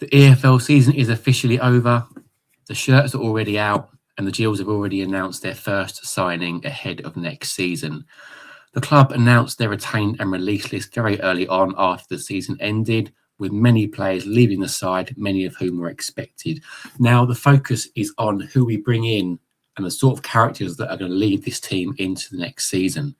The EFL season is officially over. The shirts are already out and the Gills have already announced their first signing ahead of next season. The club announced their retained and release list very early on after the season ended, with many players leaving the side, many of whom were expected. Now, the focus is on who we bring in and the sort of characters that are going to lead this team into the next season.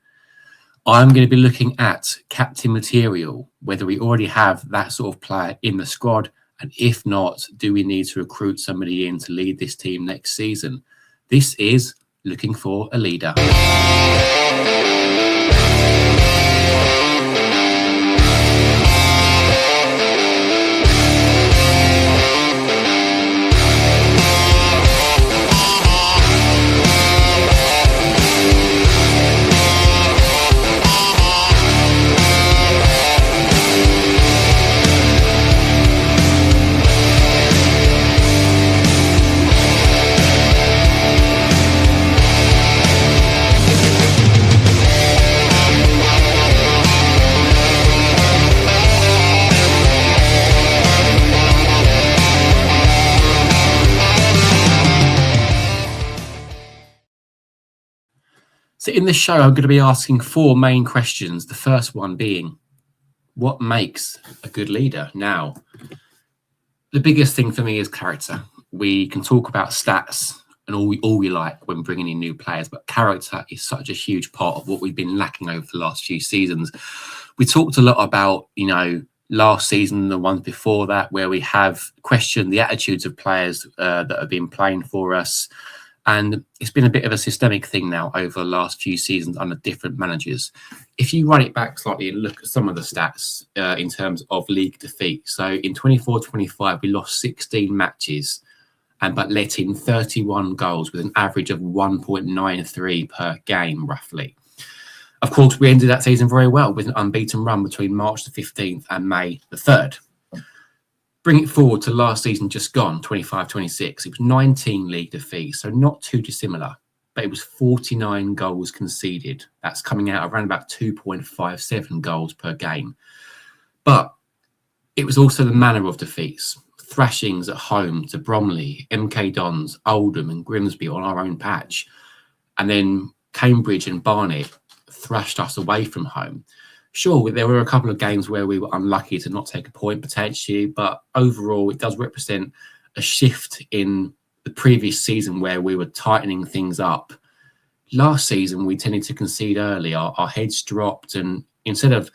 I'm going to be looking at captain material, whether we already have that sort of player in the squad, and if not, do we need to recruit somebody in to lead this team next season? This is Looking for a Leader. So in this show, I'm going to be asking 4 main questions. The first one being, what makes a good leader? Now, the biggest thing for me is character. We can talk about stats and all we like when bringing in new players, but character is such a huge part of what we've been lacking over the last few seasons. We talked a lot about, last season, the ones before that, where we have questioned the attitudes of players that have been playing for us. And it's been a bit of a systemic thing now over the last few seasons under different managers. If you run it back slightly and look at some of the stats in terms of league defeat. So in 24-25, we lost 16 matches, but let in 31 goals with an average of 1.93 per game, roughly. Of course, we ended that season very well with an unbeaten run between March the 15th and May the 3rd. Bring it forward to last season just gone, 25-26. It was 19 league defeats, so not too dissimilar, but it was 49 goals conceded. That's coming out around about 2.57 goals per game. But it was also the manner of defeats. Thrashings at home to Bromley, MK Dons, Oldham and Grimsby on our own patch. And then Cambridge and Barnet thrashed us away from home. Sure, there were a couple of games where we were unlucky to not take a point potentially, but overall it does represent a shift in the previous season where we were tightening things up. Last season, we tended to concede early. Our heads dropped, and instead of,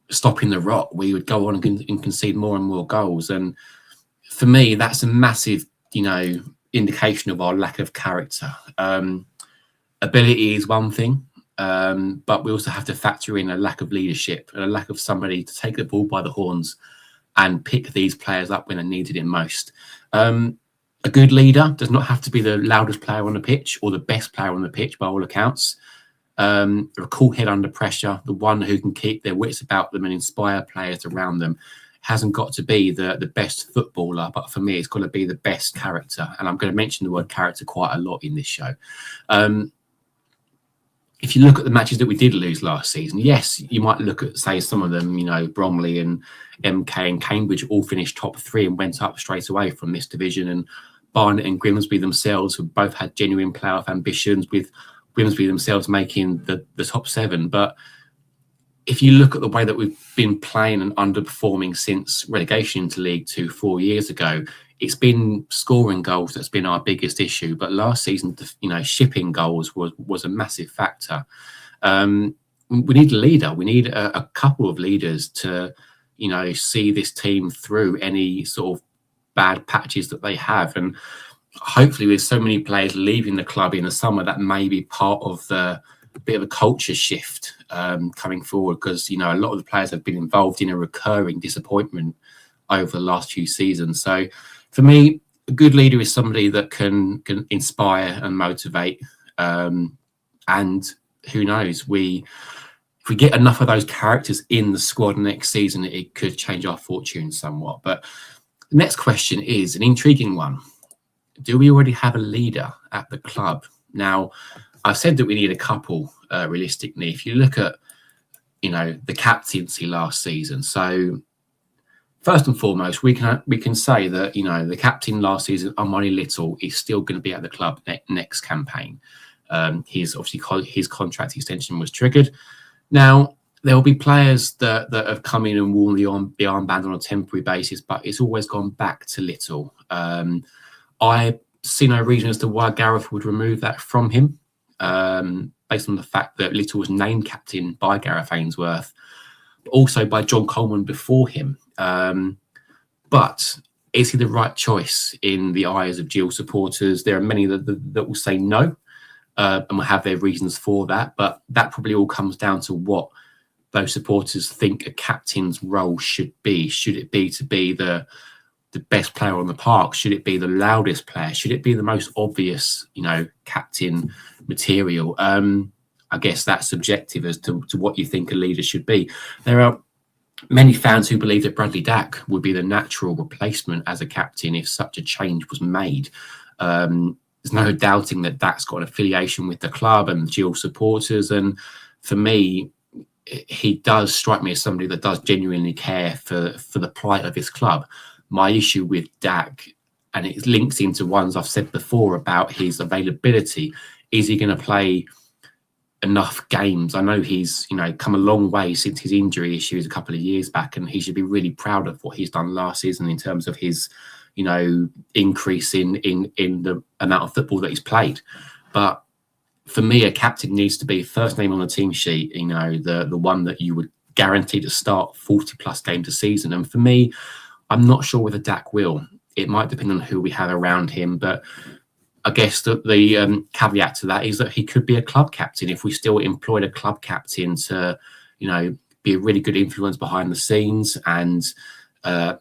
stopping the rot, we would go on and concede more and more goals. And for me, that's a massive, indication of our lack of character. Ability is one thing. But we also have to factor in a lack of leadership and a lack of somebody to take the ball by the horns and pick these players up when they're needed it most. A good leader does not have to be the loudest player on the pitch or the best player on the pitch by all accounts. A cool head under pressure, the one who can keep their wits about them and inspire players around them. Hasn't got to be the best footballer, but for me, it's got to be the best character. And I'm going to mention the word character quite a lot in this show. If you look at the matches that we did lose last season, yes, you might look at, say, some of them, Bromley and MK and Cambridge all finished top 3 and went up straight away from this division. And Barnet and Grimsby themselves have both had genuine playoff ambitions, with Grimsby themselves making the top 7. But if you look at the way that we've been playing and underperforming since relegation into League 2 4 years ago, it's been scoring goals that's been our biggest issue. But last season, shipping goals was a massive factor. We need a leader. We need a couple of leaders to, see this team through any sort of bad patches that they have. And hopefully with so many players leaving the club in the summer, that may be part of the bit of a culture shift coming forward, because, a lot of the players have been involved in a recurring disappointment over the last few seasons. So for me, a good leader is somebody that can inspire and motivate. And who knows, if we get enough of those characters in the squad next season, it could change our fortune somewhat. But the next question is an intriguing one. Do we already have a leader at the club? Now, I've said that we need a couple, realistically. If you look at, the captaincy last season, so first and foremost, we can say that, you know, the captain last season, Omani Little, is still going to be at the club next campaign. His contract extension was triggered. Now, there will be players that have come in and worn the armband on a temporary basis, but it's always gone back to Little. I see no reason as to why Gareth would remove that from him, based on the fact that Little was named captain by Gareth Ainsworth, but also by John Coleman before him. But is he the right choice in the eyes of Gill supporters? There are many that will say no, and will have their reasons for that. But that probably all comes down to what those supporters think a captain's role should be. Should it be to be the best player on the park? Should it be the loudest player? Should it be the most obvious, you know, captain material? I guess that's subjective as to what you think a leader should be. There are many fans who believe that Bradley Dack would be the natural replacement as a captain if such a change was made. There's no doubting that Dack's got an affiliation with the club and Gill supporters. And for me, he does strike me as somebody that does genuinely care for the plight of his club. My issue with Dack, and it links into ones I've said before about his availability, is he going to play enough games? I know he's, you know, come a long way since his injury issues a couple of years back, and he should be really proud of what he's done last season in terms of his, you know, increase in the amount of football that he's played. But for me, a captain needs to be first name on the team sheet, you know, the one that you would guarantee to start 40 plus games a season. And for me, I'm not sure whether Dack will. It might depend on who we have around him, but I guess the caveat to that is that he could be a club captain if we still employed a club captain to, you know, be a really good influence behind the scenes and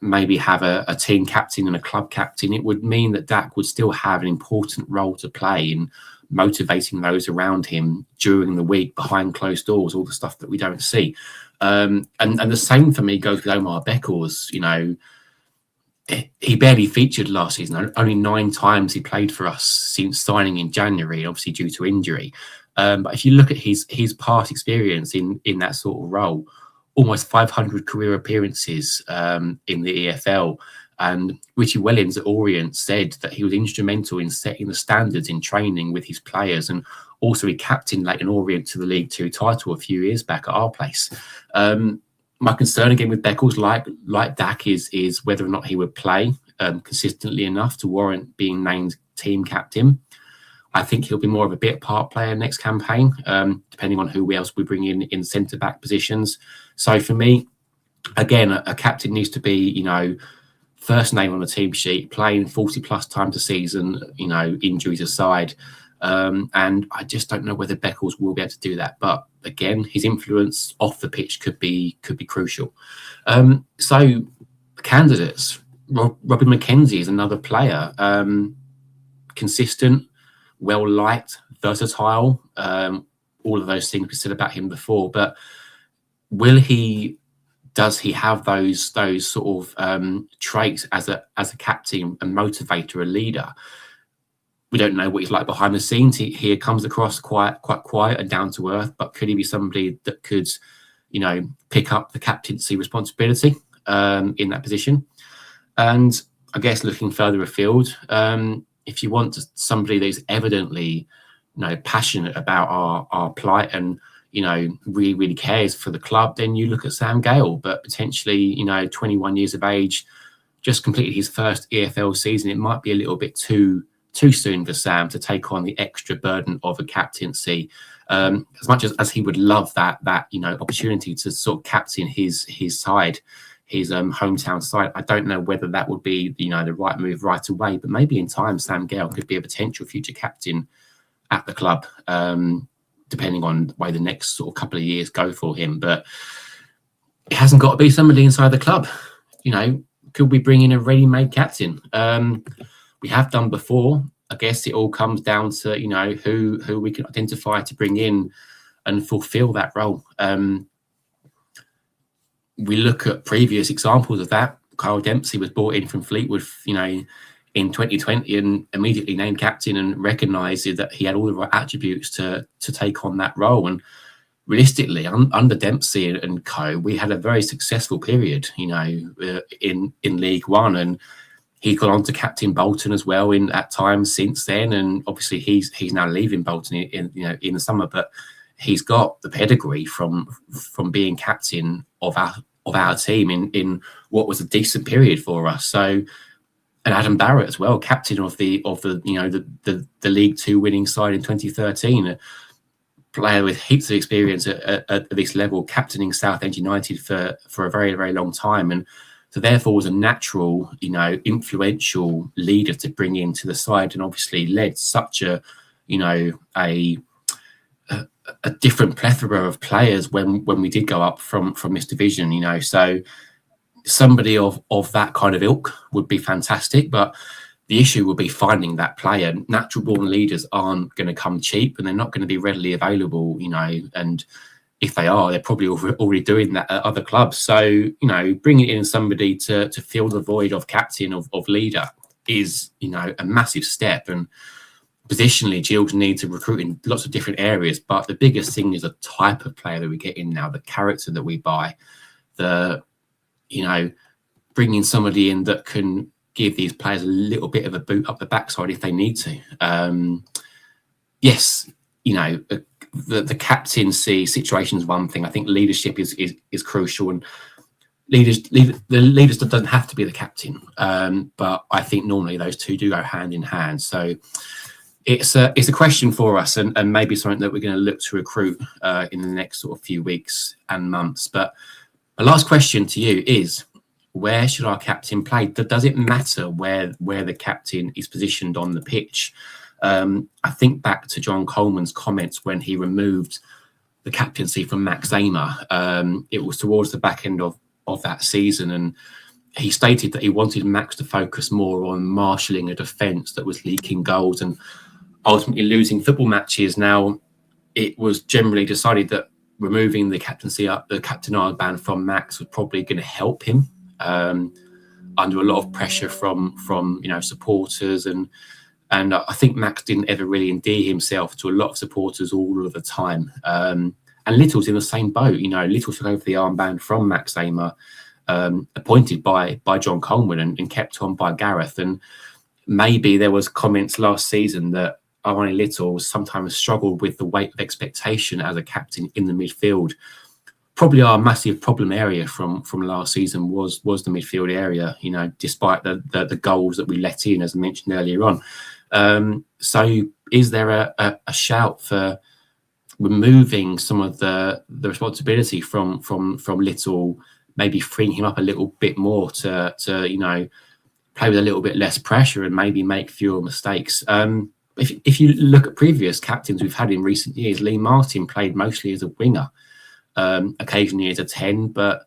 maybe have a team captain and a club captain. It would mean that Dack would still have an important role to play in motivating those around him during the week behind closed doors, all the stuff that we don't see. And the same for me goes with Omar Beckles. You know, he barely featured last season. Only 9 times he played for us since signing in January, obviously due to injury. But if you look at his past experience in that sort of role, almost 500 career appearances in the EFL. And Richie Wellens at Orient said that he was instrumental in setting the standards in training with his players. And also he captained Leighton Orient to the League Two title a few years back at our place. My concern again with Beckles, like Dack, is whether or not he would play consistently enough to warrant being named team captain. I think he'll be more of a bit part player next campaign, depending on who else we bring in centre-back positions. So for me, again, a captain needs to be, you know, first name on the team sheet, playing 40 plus times a season, you know, injuries aside. And I just don't know whether Beckles will be able to do that. But again, his influence off the pitch could be crucial. So candidates, Robin McKenzie is another player, consistent, well liked, versatile. All of those things we said about him before. But does he have those sort of traits as a captain, a motivator, a leader? We don't know what he's like behind the scenes. He comes across quite quiet and down to earth, but could he be somebody that could, you know, pick up the captaincy responsibility in that position? And I guess looking further afield, if you want somebody that is evidently, you know, passionate about our plight and, you know, really cares for the club, then you look at Sam Gale. But potentially, you know, 21 years of age, just completed his first EFL season. It might be a little bit too soon for Sam to take on the extra burden of a captaincy. As much as he would love that you know, opportunity to sort of captain his side, his hometown side, I don't know whether that would be, you know, the right move right away. But maybe in time, Sam Gale could be a potential future captain at the club, depending on the way the next sort of couple of years go for him. But it hasn't got to be somebody inside the club. You know, could we bring in a ready-made captain? We have done before. I guess it all comes down to, you know, who we can identify to bring in and fulfill that role. We look at previous examples of that. Kyle Dempsey was brought in from Fleetwood, you know, in 2020 and immediately named captain and recognised that he had all the right attributes to take on that role. And realistically, under Dempsey and co, we had a very successful period, in League One, and he's gone on to captain Bolton as well at times since then. And obviously, he's now leaving Bolton in the summer, but he's got the pedigree from being captain of our team in what was a decent period for us. So, and Adam Barrett as well, captain of the League Two winning side in 2013. Player with heaps of experience at this level, captaining Southend United for a very, very long time, and so therefore was a natural, influential leader to bring into the side, and obviously led such a different plethora of players when we did go up from this division. So somebody of that kind of ilk would be fantastic, but the issue will be finding that player. Natural born leaders aren't going to come cheap, and they're not going to be readily available, and if they are, they're probably already doing that at other clubs. So, bringing in somebody to fill the void of captain, of leader is, a massive step. And positionally, Gills need to recruit in lots of different areas, but the biggest thing is the type of player that we get in now, the character that we buy, bringing somebody in that can give these players a little bit of a boot up the backside if they need to. Yes, the captaincy situation is one thing. I think leadership is crucial, and the leaders doesn't have to be the captain. But I think normally those two do go hand in hand. So it's a question for us, and maybe something that we're going to look to recruit in the next sort of few weeks and months. But my last question to you is, where should our captain play? Does it matter where the captain is positioned on the pitch? I think back to John Coleman's comments when he removed the captaincy from Max Amer. It was towards the back end of that season, and he stated that he wanted Max to focus more on marshalling a defence that was leaking goals and ultimately losing football matches. Now, it was generally decided that removing the captain armband from Max was probably going to help him under a lot of pressure from supporters, and I think Max didn't ever really endear himself to a lot of supporters all of the time. And Little's in the same boat. Little took over the armband from Max Amer, appointed by John Coleman and kept on by Gareth. And maybe there was comments last season that Arnie Little sometimes struggled with the weight of expectation as a captain in the midfield. Probably our massive problem area from last season was the midfield area, despite the goals that we let in, as I mentioned earlier on. So is there a shout for removing some of the responsibility from Little, maybe freeing him up a little bit more to play with a little bit less pressure and maybe make fewer mistakes? If you look at previous captains we've had in recent years, Lee Martin played mostly as a winger, occasionally as a 10, but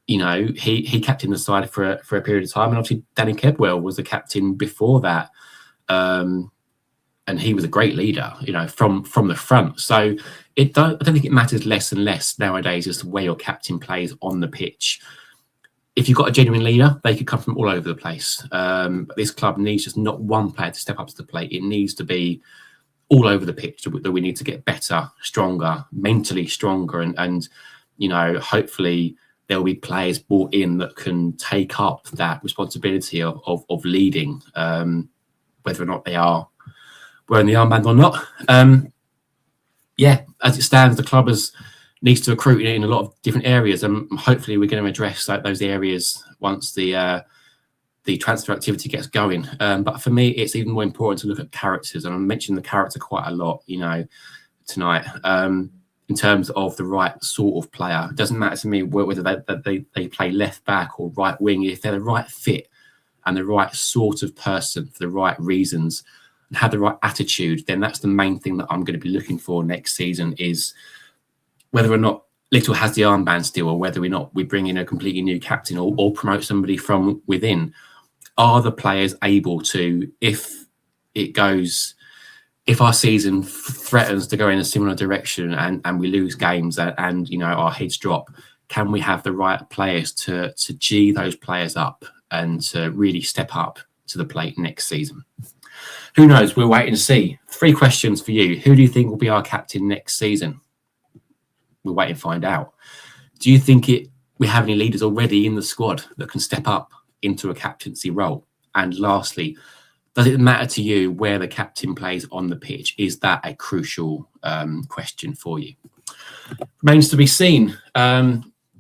he captained the side for a period of time, and obviously Danny Kedwell was the captain before that, and he was a great leader, from the front. So I don't think it matters less and less nowadays as to where your captain plays on the pitch. If you've got a genuine leader, they could come from all over the place. But this club needs just not one player to step up to the plate. It needs to be all over the pitch that we need to get better, stronger, mentally stronger, and hopefully there will be players brought in that can take up that responsibility of leading, whether or not they are wearing the armband or not. As it stands, the club needs to recruit in a lot of different areas, and hopefully we're going to address those areas once the transfer activity gets going. But for me, it's even more important to look at characters, and I mentioned the character quite a lot, tonight, in terms of the right sort of player. It doesn't matter to me whether they play left back or right wing. If they're the right fit and the right sort of person for the right reasons and have the right attitude, then that's the main thing that I'm going to be looking for next season, is whether or not Little has the armband still, or whether or not we bring in a completely new captain or promote somebody from within. Are the players able to, if our season threatens to go in a similar direction and we lose games and our heads drop, can we have the right players to G those players up and to really step up to the plate next season? Who knows? We'll wait and see. 3 questions for you. Who do you think will be our captain next season? we'll wait and find out. Do you think we have any leaders already in the squad that can step up into a captaincy role? And lastly, does it matter to you where the captain plays on the pitch? Is that a crucial question for you? Remains to be seen.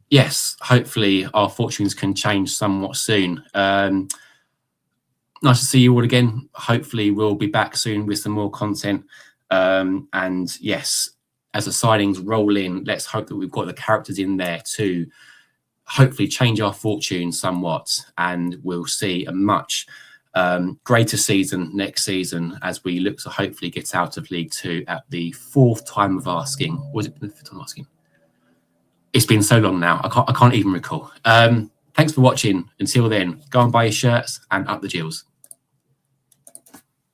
Yes, hopefully our fortunes can change somewhat soon. Nice to see you all again. Hopefully we'll be back soon with some more content. And yes, as the signings roll in, let's hope that we've got the characters in there to hopefully change our fortunes somewhat, and we'll see a much greater season next season as we look to hopefully get out of League Two at the fourth time of asking. Was it the fifth time asking? It's been so long now, I can't even recall. Thanks for watching. Until then, go and buy your shirts and up the Gills.